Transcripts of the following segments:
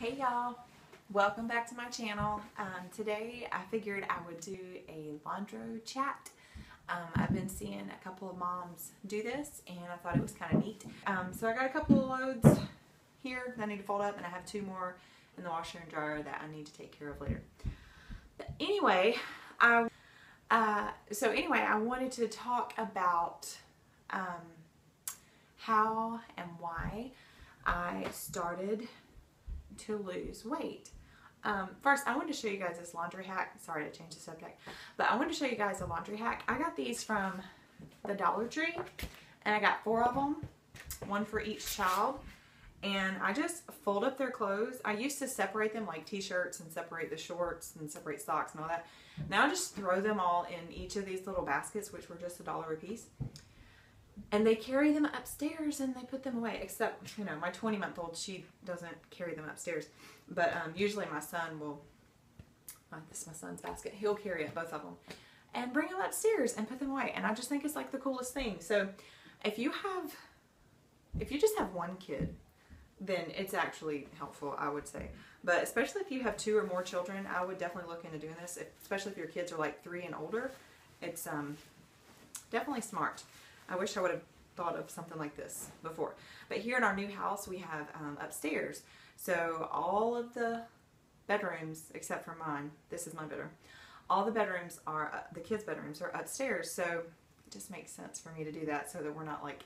Hey y'all, welcome back to my channel. Today I figured I would do a Laundro-Chat. I've been seeing a couple of moms do this and I thought it was kind of neat. So I got a couple of loads here that I need to fold up, and I have two more in the washer and dryer that I need to take care of later. But anyway, I wanted to talk about how and why I started to lose weight. First, I wanted to show you guys this laundry hack. Sorry to change the subject, but I wanted to show you guys a laundry hack. I got these from the Dollar Tree, and I got 4 of them, one for each child. And I just fold up their clothes. I used to separate them like t-shirts and separate the shorts and separate socks and all that. Now I just throw them all in each of these little baskets, which were just $1 a piece. And they carry them upstairs and they put them away. Except, you know, my 20-month-old, she doesn't carry them upstairs. But usually my son will, this is my son's basket, he'll carry it, both of them, and bring them upstairs and put them away. And I just think it's like the coolest thing. So if you just have one kid, then it's actually helpful, I would say. But especially if you have 2 or more children, I would definitely look into doing this. Especially if your kids are like 3 and older, it's definitely smart. I wish I would have thought of something like this before. But here in our new house, we have upstairs. So all of the bedrooms, except for mine, this is my bedroom, all the bedrooms are, the kids' bedrooms are upstairs. So it just makes sense for me to do that so that we're not like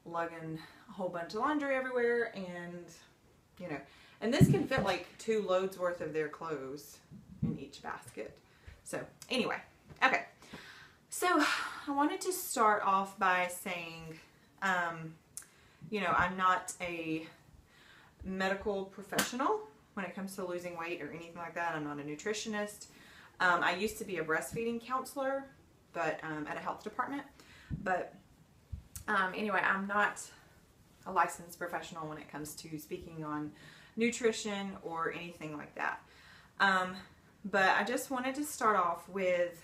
lugging a whole bunch of laundry everywhere. And, you know, and this can fit like 2 loads worth of their clothes in each basket. So anyway, okay. So I wanted to start off by saying, you know, I'm not a medical professional when it comes to losing weight or anything like that. I'm not a nutritionist. I used to be a breastfeeding counselor, but at a health department. But anyway, I'm not a licensed professional when it comes to speaking on nutrition or anything like that. But I just wanted to start off with,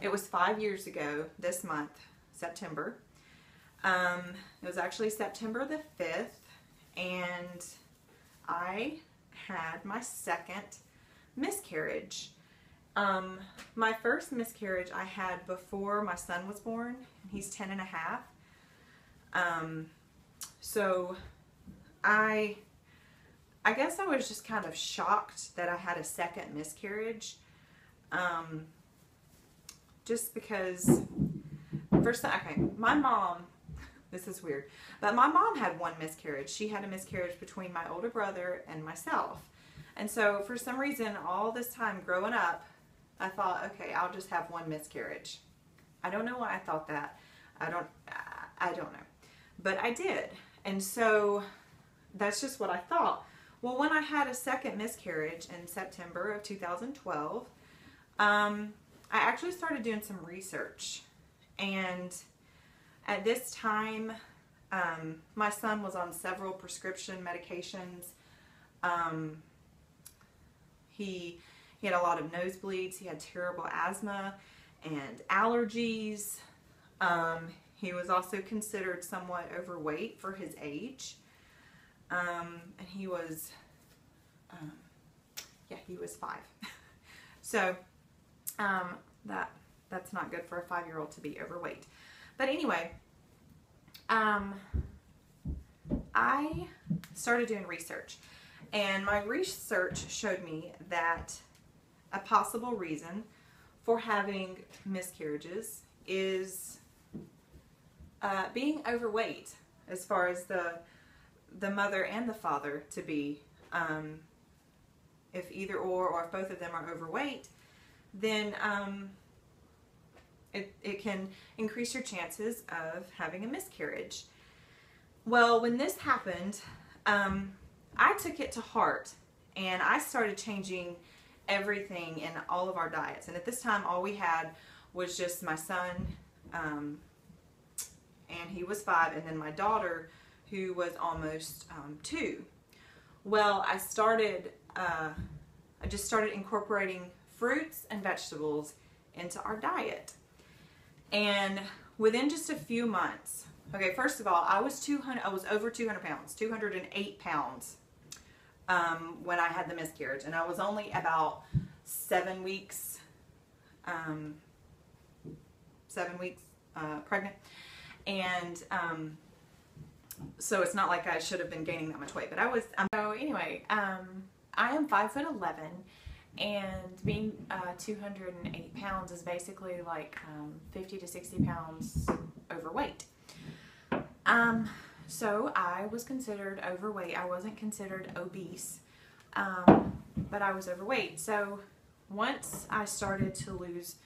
it was 5 years ago this month, September. It was actually September the 5th, and I had my second miscarriage. My first miscarriage I had before my son was born, and he's 10 and a half. So I guess I was just kind of shocked that I had a second miscarriage. Just because, first, okay, my mom, this is weird, but my mom had one miscarriage. She had a miscarriage between my older brother and myself. And so for some reason, all this time growing up, I thought, okay, I'll just have one miscarriage. I don't know why I thought that. I don't know. But I did. And so that's just what I thought. Well, when I had a second miscarriage in September of 2012, I actually started doing some research. And at this time, my son was on several prescription medications. He had a lot of nosebleeds. He had terrible asthma and allergies. He was also considered somewhat overweight for his age. And he was, yeah, he was 5. So, that's not good for a 5-year-old to be overweight. But anyway, I started doing research, and my research showed me that a possible reason for having miscarriages is being overweight, as far as the mother and the father to be. If either or if both of them are overweight, then it can increase your chances of having a miscarriage. Well, when this happened, I took it to heart, and I started changing everything in all of our diets. And at this time, all we had was just my son, and he was 5, and then my daughter, who was almost 2. Well, I just started incorporating fruits and vegetables into our diet. And within just a few months, okay, first of all, I was over 200 pounds, 208 pounds when I had the miscarriage, and I was only about 7 weeks, 7 weeks pregnant, and so it's not like I should have been gaining that much weight, but I was. So anyway, I am 5'11", and being 208 pounds is basically like 50 to 60 pounds overweight. So I was considered overweight. I wasn't considered obese, but I was overweight. So once I started to lose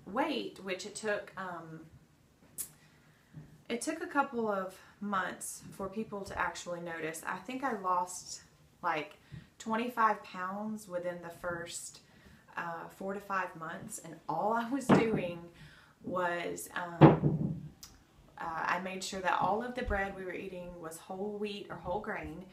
weight, which it took a couple of months for people to actually notice. I think I lost like 25 pounds within the first 4 to 5 months, and all I was doing was I made sure that all of the bread we were eating was whole wheat or whole grain.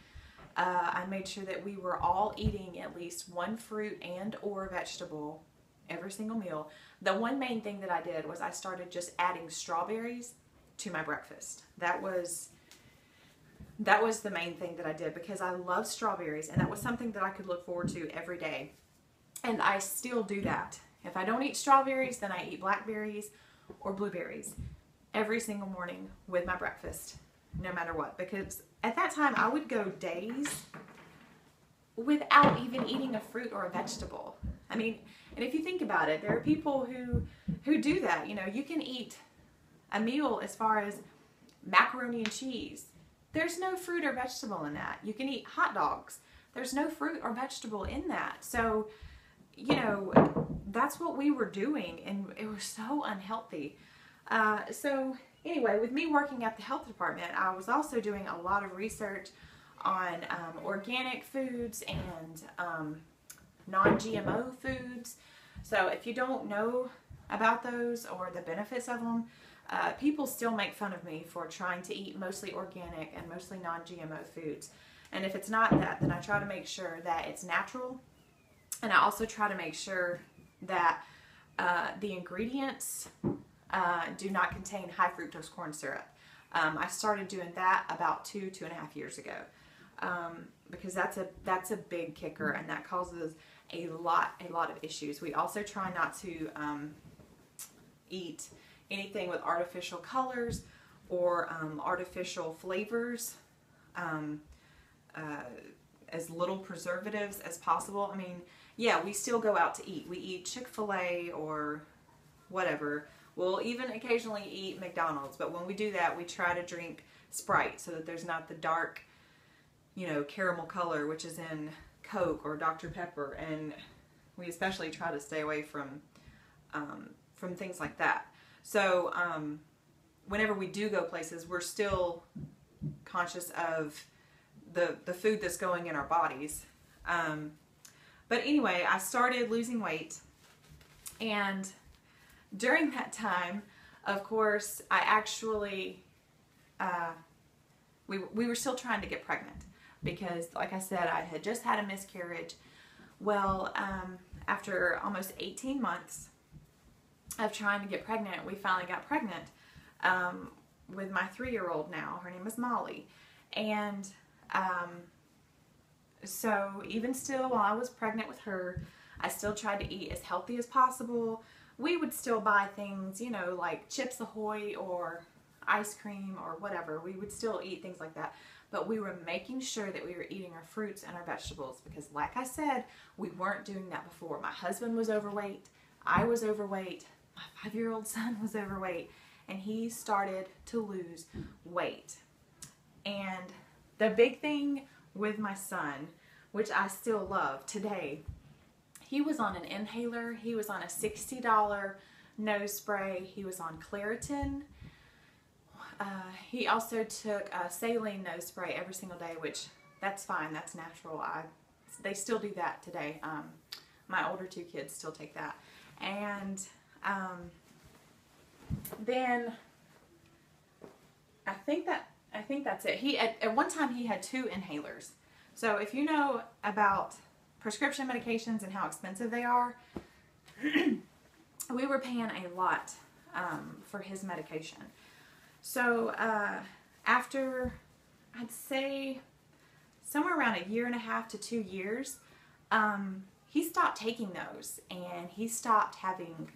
I made sure that we were all eating at least one fruit and or vegetable every single meal. The one main thing that I did was I started just adding strawberries to my breakfast. That was the main thing that I did, because I love strawberries, and that was something that I could look forward to every day. And I still do that. If I don't eat strawberries, then I eat blackberries or blueberries every single morning with my breakfast, no matter what. Because at that time, I would go days without even eating a fruit or a vegetable. I mean, and if you think about it, there are people who do that. You know, you can eat a meal as far as macaroni and cheese. There's no fruit or vegetable in that. You can eat hot dogs. There's no fruit or vegetable in that. So, you know, that's what we were doing, and it was so unhealthy. So anyway, with me working at the health department, I was also doing a lot of research on organic foods and non-GMO foods. So if you don't know about those or the benefits of them, people still make fun of me for trying to eat mostly organic and mostly non-GMO foods. And if it's not that, then I try to make sure that it's natural. And I also try to make sure that the ingredients do not contain high fructose corn syrup. I started doing that about 2.5 years ago, because that's a big kicker, and that causes a lot of issues. We also try not to eat anything with artificial colors or artificial flavors, as little preservatives as possible. I mean, yeah, we still go out to eat. We eat Chick-fil-A or whatever. We'll even occasionally eat McDonald's, but when we do that, we try to drink Sprite so that there's not the dark, you know, caramel color, which is in Coke or Dr. Pepper, and we especially try to stay away from things like that. So whenever we do go places, we're still conscious of the food that's going in our bodies. But anyway, I started losing weight, and during that time, of course, I actually, we were still trying to get pregnant, because, like I said, I had just had a miscarriage. Well, after almost 18 months of trying to get pregnant, we finally got pregnant with my 3-year-old now. Her name is Molly. And so even still, while I was pregnant with her, I still tried to eat as healthy as possible. We would still buy things, you know, like Chips Ahoy or ice cream or whatever. We would still eat things like that. But we were making sure that we were eating our fruits and our vegetables, because, like I said, we weren't doing that before. My husband was overweight. I was overweight. My 5-year-old son was overweight. And he started to lose weight. And the big thing with my son, which I still love today, he was on an inhaler. He was on a $60 nose spray. He was on Claritin. He also took a saline nose spray every single day, which that's fine. That's natural. They still do that today. My older 2 kids still take that. And then I think that's it. He at one time he had 2 inhalers. So if you know about prescription medications and how expensive they are, we were paying a lot for his medication. So after, I'd say somewhere around 1.5 to 2 years, he stopped taking those, and he stopped having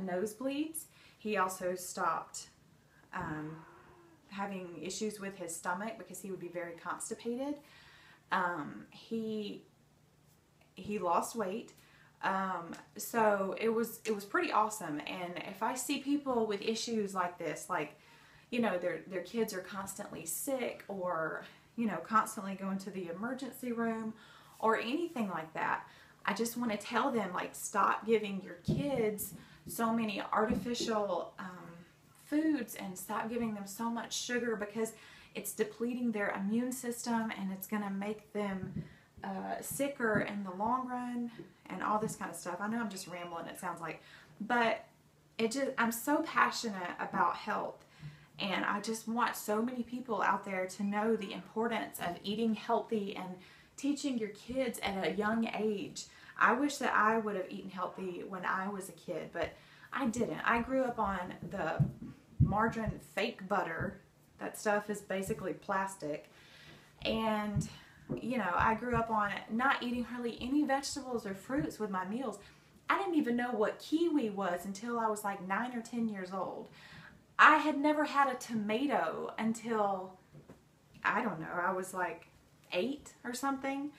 nosebleeds. He also stopped having issues with his stomach because he would be very constipated. He lost weight. So it was pretty awesome. And if I see people with issues like this, like, you know, their kids are constantly sick, or, you know, constantly going to the emergency room or anything like that, I just want to tell them, like, stop giving your kids so many artificial foods, and stop giving them so much sugar, because it's depleting their immune system, and it's going to make them sicker in the long run, and all this kind of stuff. I know I'm just rambling, it sounds like, but I'm so passionate about health, and I just want so many people out there to know the importance of eating healthy and teaching your kids at a young age. I wish that I would have eaten healthy when I was a kid, but I didn't. I grew up on the margarine fake butter. That stuff is basically plastic. And, you know, I grew up on not eating hardly any vegetables or fruits with my meals. I didn't even know what kiwi was until I was like 9 or 10 years old. I had never had a tomato until, I don't know, I was like 8 or something.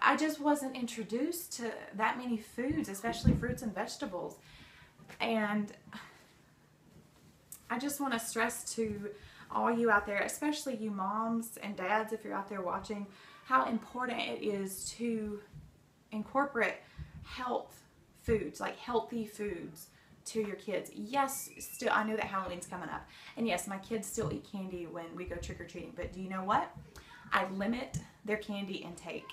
I just wasn't introduced to that many foods, especially fruits and vegetables. And I just want to stress to all you out there, especially you moms and dads, if you're out there watching, how important it is to incorporate health foods, like healthy foods, to your kids. Yes, still, I know that Halloween's coming up, and yes, my kids still eat candy when we go trick-or-treating, but do you know what? I limit their candy intake,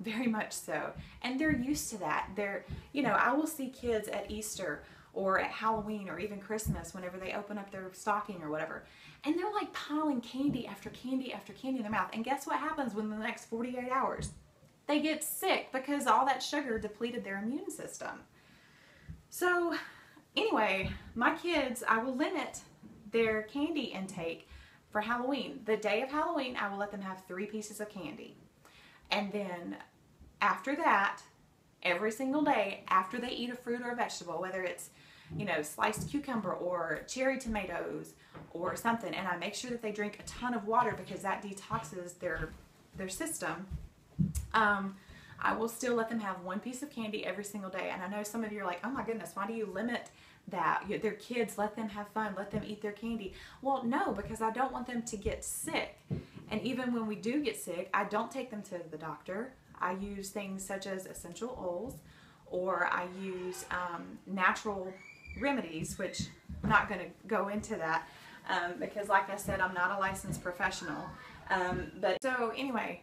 very much so, and they're used to that. You know, I will see kids at Easter or at Halloween or even Christmas, whenever they open up their stocking or whatever, and they're like piling candy after candy after candy in their mouth, and guess what happens within the next 48 hours? They get sick, because all that sugar depleted their immune system. So anyway, my kids, I will limit their candy intake for Halloween. The day of Halloween, I will let them have 3 pieces of candy. And then after that, every single day after they eat a fruit or a vegetable, whether it's, you know, sliced cucumber or cherry tomatoes or something, and I make sure that they drink a ton of water, because that detoxes their system, I will still let them have 1 piece of candy every single day. And I know some of you are like, oh my goodness, why do you limit that? Their kids, let them have fun, let them eat their candy. Well, no, because I don't want them to get sick. And even when we do get sick, I don't take them to the doctor. I use things such as essential oils, or I use natural remedies, which I'm not going to go into that, because like I said, I'm not a licensed professional. But so anyway,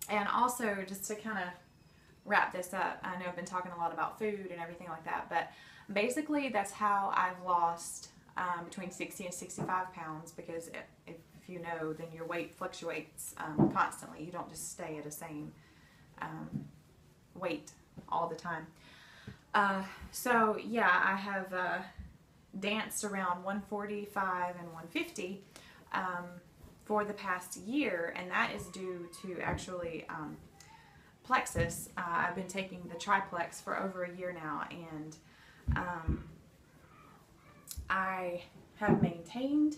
and also just to kind of wrap this up, I know I've been talking a lot about food and everything like that, but basically that's how I've lost between 60 and 65 pounds, because if you know, then your weight fluctuates constantly. You don't just stay at the same weight all the time. So yeah, I have danced around 145 and 150 for the past year, and that is due to actually plexus. I've been taking the triplex for over a year now, and I have maintained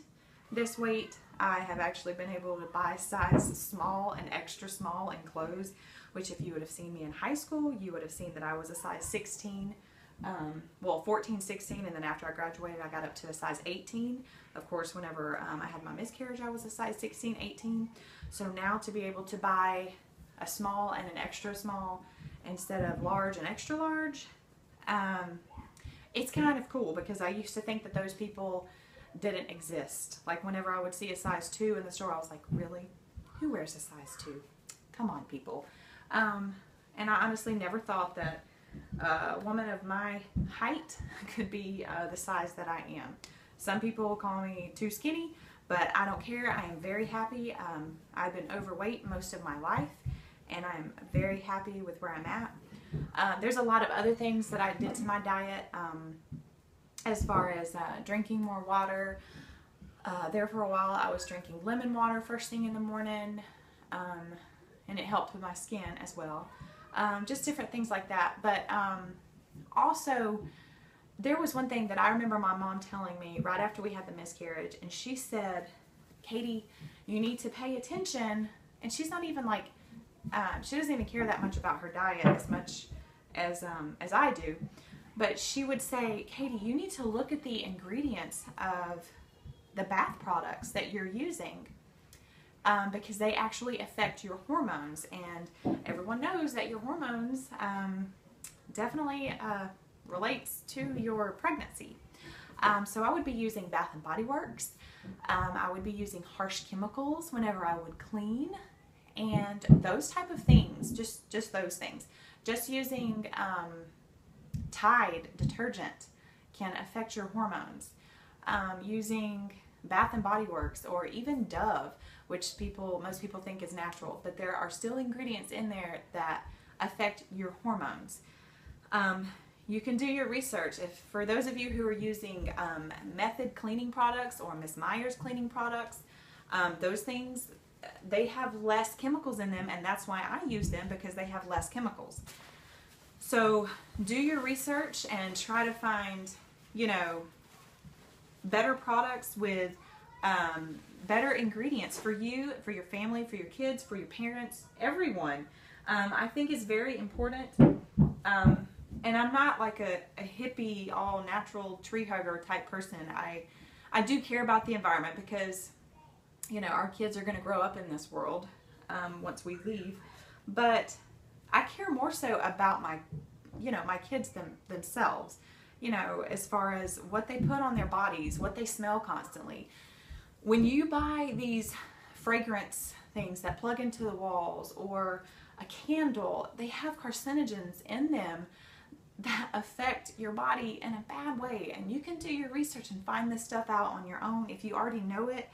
this weight. I have actually been able to buy size small and extra small in clothes, which if you would have seen me in high school, you would have seen that I was a size 16, well 14, 16, and then after I graduated I got up to a size 18. Of course, whenever I had my miscarriage, I was a size 16, 18. So now to be able to buy a small and an extra small instead of large and extra large, it's kind of cool, because I used to think that those people didn't exist. Like whenever I would see a size 2 in the store, I was like, really? Who wears a size 2? Come on, people. And I honestly never thought that a woman of my height could be the size that I am. Some people call me too skinny, but I don't care. I am very happy. I've been overweight most of my life, and I'm very happy with where I'm at. There's a lot of other things that I did to my diet, as far as drinking more water. There for a while I was drinking lemon water first thing in the morning. and it helped with my skin as well. Just different things like that. But also, there was one thing that I remember my mom telling me right after we had the miscarriage, and she said, Katie, you need to pay attention. And she's not even like, she doesn't even care that much about her diet as much as I do. But she would say, Katie, you need to look at the ingredients of the bath products that you're using, because they actually affect your hormones. And everyone knows that your hormones definitely relates to your pregnancy. So I would be using Bath and Body Works. I would be using harsh chemicals whenever I would clean, and those type of things, just those things. Just using Tide detergent can affect your hormones. Using Bath and Body Works, or even Dove, which most people think is natural, but there are still ingredients in there that affect your hormones. You can do your research. For those of you who are using Method cleaning products or Miss Meyer's cleaning products, those things, they have less chemicals in them, and that's why I use them, because they have less chemicals. So do your research and try to find, better products with better ingredients for you, for your family, for your kids, for your parents, everyone. I think is very important. And I'm not like a hippie, all natural tree hugger type person. I do care about the environment, because, our kids are going to grow up in this world once we leave. But I care more so about my kids themselves, as far as what they put on their bodies, what they smell constantly. When you buy these fragrance things that plug into the walls, or a candle, they have carcinogens in them that affect your body in a bad way. And you can do your research and find this stuff out on your own. If you already know it,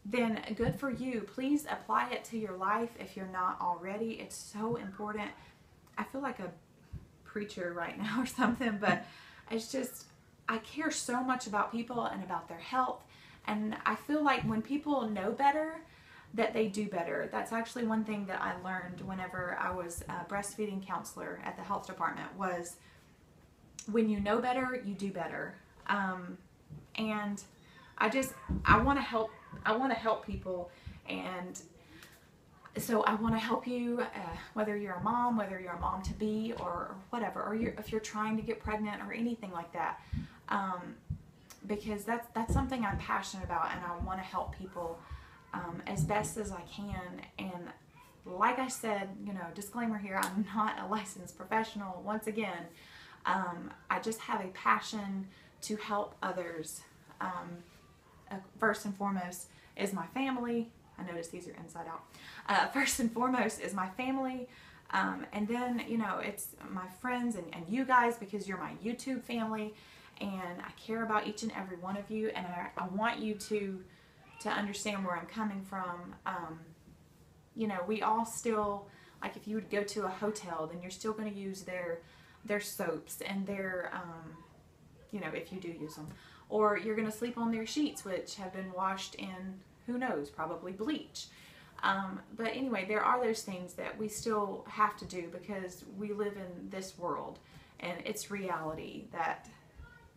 then good for you. Please apply it to your life if you're not already. It's so important. I feel like a preacher right now or something, but it's just, I care so much about people and about their health. And I feel like when people know better, that they do better. That's actually one thing that I learned whenever I was a breastfeeding counselor at the health department, was when you know better, you do better. And I want to help people. And so I want to help you, whether you're a mom, whether you're a mom to be, or whatever, or if you're trying to get pregnant or anything like that. Because that's something I'm passionate about, and I want to help people as best as I can. And like I said, disclaimer here, I'm not a licensed professional. Once again, I just have a passion to help others. First and foremost is my family. I notice these are inside out. First and foremost is my family. And then, it's my friends and you guys, because you're my YouTube family. And I care about each and every one of you. And I want you to understand where I'm coming from. We all still, like, if you would go to a hotel, then you're still going to use their soaps and their, if you do use them. Or you're going to sleep on their sheets, which have been washed in, who knows, probably bleach. But anyway, there are those things that we still have to do, because we live in this world, and it's reality that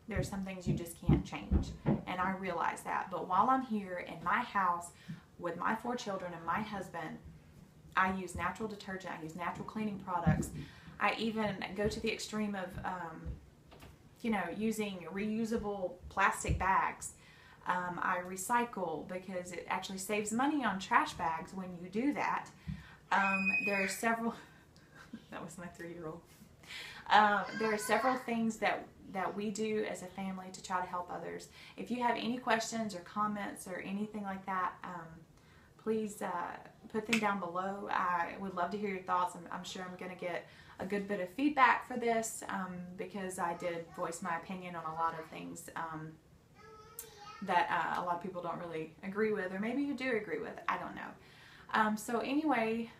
there's some things you just can't change. And I realize that. But while I'm here in my house with my 4 children and my husband, I use natural detergent, I use natural cleaning products. I even go to the extreme of, using reusable plastic bags. I recycle, because it actually saves money on trash bags when you do that. There are several, that was my 3-year-old. There are several things that we do as a family to try to help others. If you have any questions or comments or anything like that, please put them down below. I would love to hear your thoughts. I'm sure I'm going to get a good bit of feedback for this, because I did voice my opinion on a lot of things that a lot of people don't really agree with, or maybe you do agree with. I don't know. So anyway,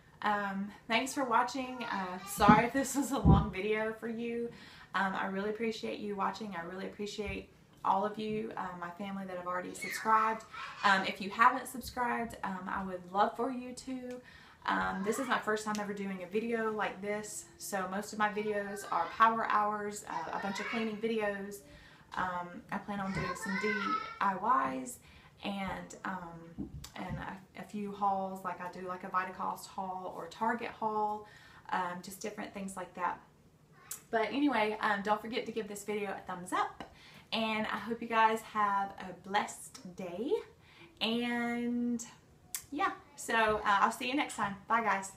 thanks for watching. Sorry if this was a long video for you. I really appreciate you watching. I really appreciate all of you, my family that have already subscribed. If you haven't subscribed, I would love for you to. This is my first time ever doing a video like this, so most of my videos are power hours, a bunch of cleaning videos. I plan on doing some DIYs and a few hauls, like I do like a Vitacost haul or Target haul, just different things like that. But anyway, don't forget to give this video a thumbs up, and I hope you guys have a blessed day, and yeah, so I'll see you next time. Bye guys.